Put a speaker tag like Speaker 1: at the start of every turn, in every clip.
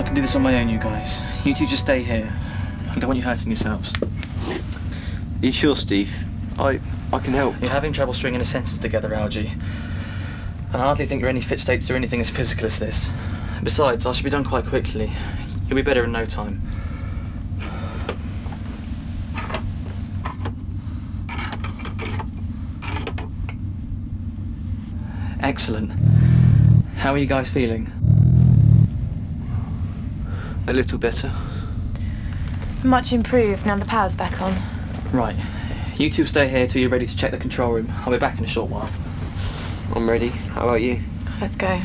Speaker 1: can do this on my own, you guys. You two just stay here. I don't want you hurting yourselves.
Speaker 2: Are you sure, Steve? I can help.
Speaker 1: You're having trouble stringing a sentence together, Algy. And I hardly think you're in any fit state to do anything as physical as this. Besides, I should be done quite quickly. You'll be better in no time. Excellent. How are you guys feeling?
Speaker 2: A little better.
Speaker 3: Much improved now the power's back on.
Speaker 1: Right. You two stay here till you're ready to check the control room. I'll be back in a short while.
Speaker 2: I'm ready. How about you?
Speaker 3: Let's go.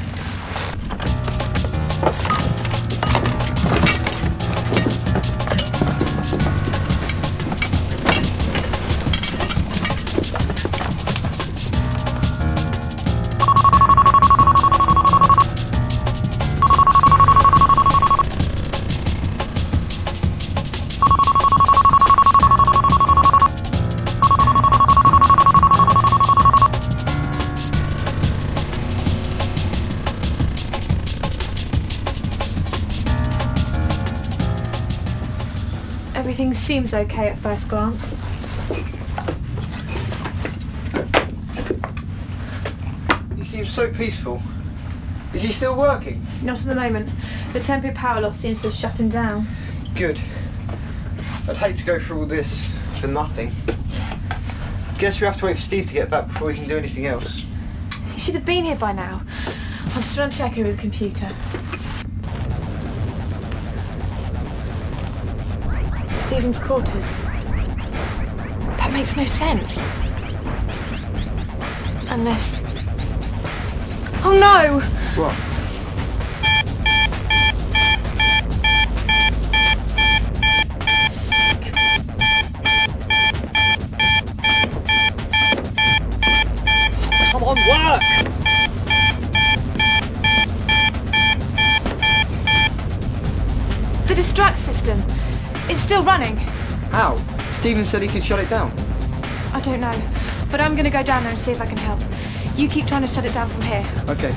Speaker 3: Everything seems okay at first glance.
Speaker 2: He seems so peaceful. Is he still working?
Speaker 3: Not at the moment. The temporary power loss seems to have shut him down.
Speaker 2: Good. I'd hate to go through all this for nothing. Guess we have to wait for Steve to get back before we can do anything else.
Speaker 3: He should have been here by now. I'll just run check over the computer. Stephen's quarters. That makes no sense. Unless... Oh no!
Speaker 2: What?
Speaker 1: Come on, work!
Speaker 3: The distract system. It's still running.
Speaker 2: How? Stephen said he could shut it down.
Speaker 3: I don't know, but I'm going to go down there and see if I can help. You keep trying to shut it down from here.
Speaker 2: Okay.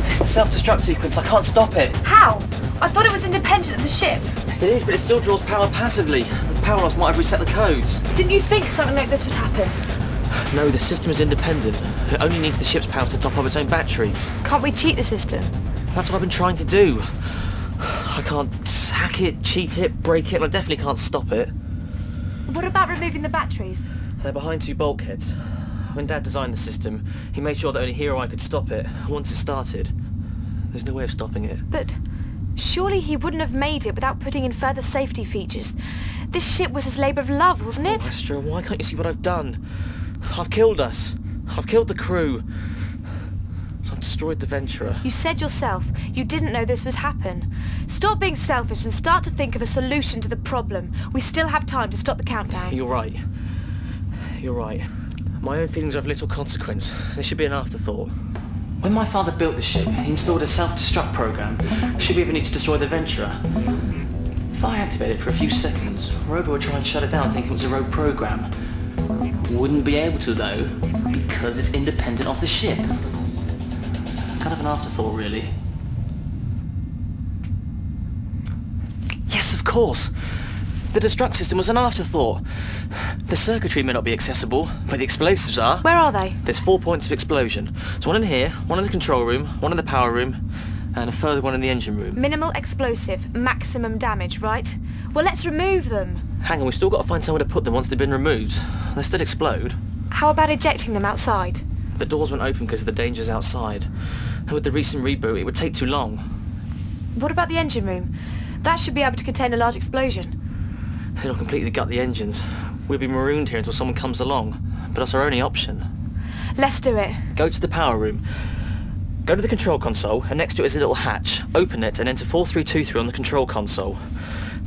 Speaker 1: It's the self-destruct sequence. I can't stop it.
Speaker 3: How? I thought it was independent of the ship.
Speaker 1: It is, but it still draws power passively. The power loss might have reset the codes.
Speaker 3: Didn't you think something like this would happen?
Speaker 1: No, the system is independent. It only needs the ship's power to top up its own batteries.
Speaker 3: Can't we cheat the system?
Speaker 1: That's what I've been trying to do. I can't hack it, cheat it, break it, and I definitely can't stop it.
Speaker 3: What about removing the batteries?
Speaker 1: They're behind two bulkheads. When Dad designed the system, he made sure that only he or I could stop it. Once it started, there's no way of stopping it.
Speaker 3: But surely he wouldn't have made it without putting in further safety features. This ship was his labour of love, wasn't it?
Speaker 1: Oh, Astra, why can't you see what I've done? I've killed us. I've killed the crew. I've destroyed the Venturer.
Speaker 3: You said yourself you didn't know this would happen. Stop being selfish and start to think of a solution to the problem. We still have time to stop the countdown.
Speaker 1: You're right. You're right. My own feelings are of little consequence. They should be an afterthought. When my father built the ship, he installed a self-destruct program should we ever need to destroy the Venturer. If I activate it for a few seconds, Robo would try and shut it down thinking it was a rogue program. Wouldn't be able to though, because it's independent of the ship. Kind of an afterthought, really. Yes, of course. The destruct system was an afterthought. The circuitry may not be accessible, but the explosives are.
Speaker 3: Where are they?
Speaker 1: There's 4 points of explosion. So one in here, one in the control room, one in the power room, and a further one in the engine room.
Speaker 3: Minimal explosive, maximum damage, right? Well, let's remove them.
Speaker 1: Hang on, we've still got to find somewhere to put them once they've been removed. They'll still explode.
Speaker 3: How about ejecting them outside?
Speaker 1: The doors won't open because of the dangers outside. And with the recent reboot, it would take too long.
Speaker 3: What about the engine room? That should be able to contain a large explosion.
Speaker 1: It'll completely gut the engines. We'll be marooned here until someone comes along. But that's our only option.
Speaker 3: Let's do it.
Speaker 1: Go to the power room. Go to the control console, and next to it is a little hatch. Open it and enter 4323 on the control console.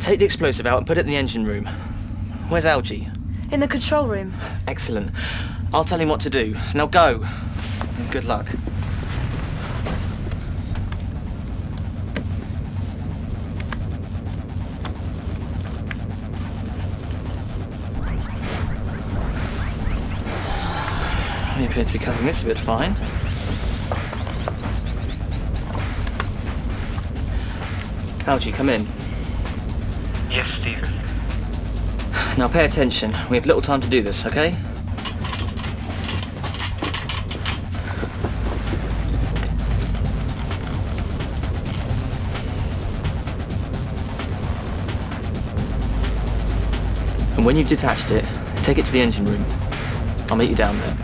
Speaker 1: Take the explosive out and put it in the engine room. Where's Algy?
Speaker 3: In the control room.
Speaker 1: Excellent. I'll tell him what to do. Now go. And good luck. We appear to be covering this a bit fine. Algy, come in.
Speaker 4: Yes, Stephen.
Speaker 1: Now pay attention. We have little time to do this, okay? And when you've detached it, take it to the engine room. I'll meet you down there.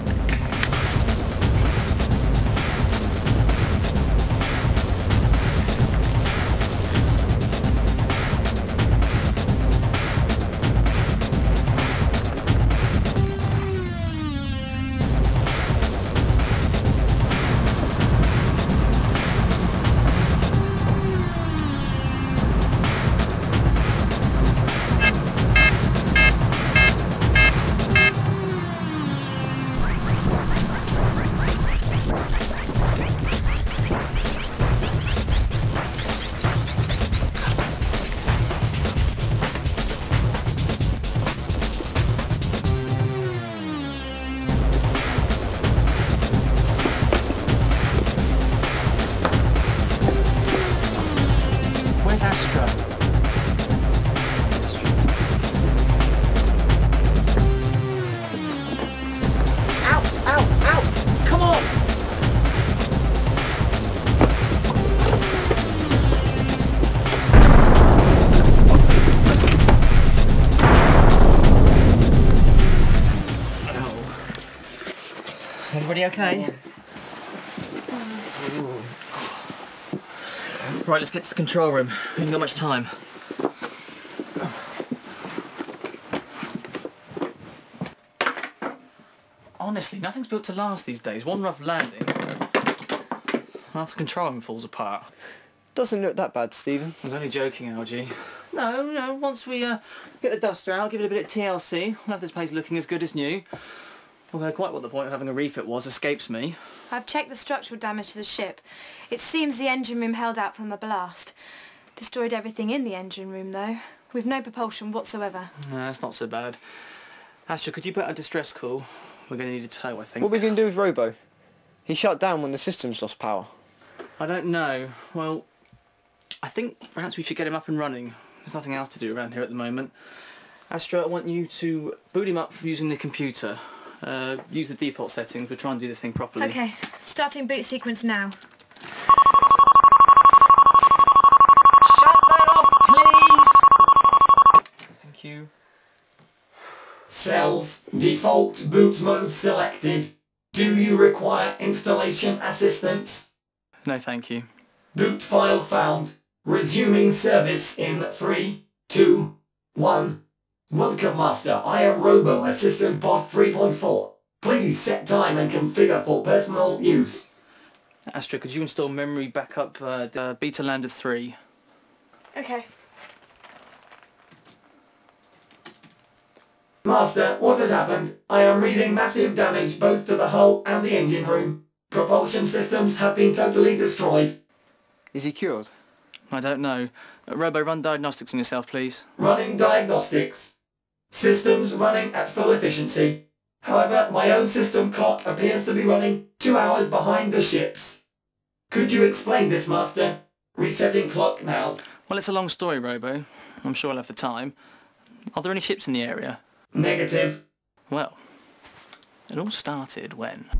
Speaker 1: Where's Astra? Out! Come on! Everybody okay? Right, let's get to the control room. We haven't got much time. Honestly, nothing's built to last these days. One rough landing, half the control room falls apart.
Speaker 2: Doesn't look that bad, Stephen.
Speaker 1: I was only joking, Algy. No, once we get the duster out, give it a bit of TLC, we'll have this place looking as good as new. Although quite what the point of having a refit was escapes me.
Speaker 3: I've checked the structural damage to the ship. It seems the engine room held out from the blast. Destroyed everything in the engine room, though. We've no propulsion whatsoever.
Speaker 1: No, that's not so bad. Astra, could you put a distress call? We're going to need a tow, I think.
Speaker 2: What are we going to do with Robo? He shut down when the systems lost power.
Speaker 1: I don't know. Well, I think perhaps we should get him up and running. There's nothing else to do around here at the moment. Astra, I want you to boot him up using the computer. Use the default settings. We'll try and do this thing properly.
Speaker 3: Okay, starting boot sequence now.
Speaker 1: Shut that off, please! Thank you.
Speaker 5: Cells, default boot mode selected. Do you require installation assistance?
Speaker 1: No, thank you.
Speaker 5: Boot file found. Resuming service in 3, 2, 1. Welcome, Master. I am Robo, Assistant Pod 3.4. Please set time and configure for personal use.
Speaker 1: Astra, could you install memory backup Beta Lambda 3?
Speaker 3: Okay.
Speaker 5: Master, what has happened? I am reading massive damage both to the hull and the engine room. Propulsion systems have been totally destroyed.
Speaker 2: Is he cured?
Speaker 1: I don't know. Robo, run diagnostics on yourself, please.
Speaker 5: Running diagnostics. Systems running at full efficiency. However, my own system clock appears to be running 2 hours behind the ship's. Could you explain this, Master? Resetting clock now.
Speaker 1: Well, it's a long story, Robo. I'm sure I'll have the time. Are there any ships in the area?
Speaker 5: Negative.
Speaker 1: Well, it all started when...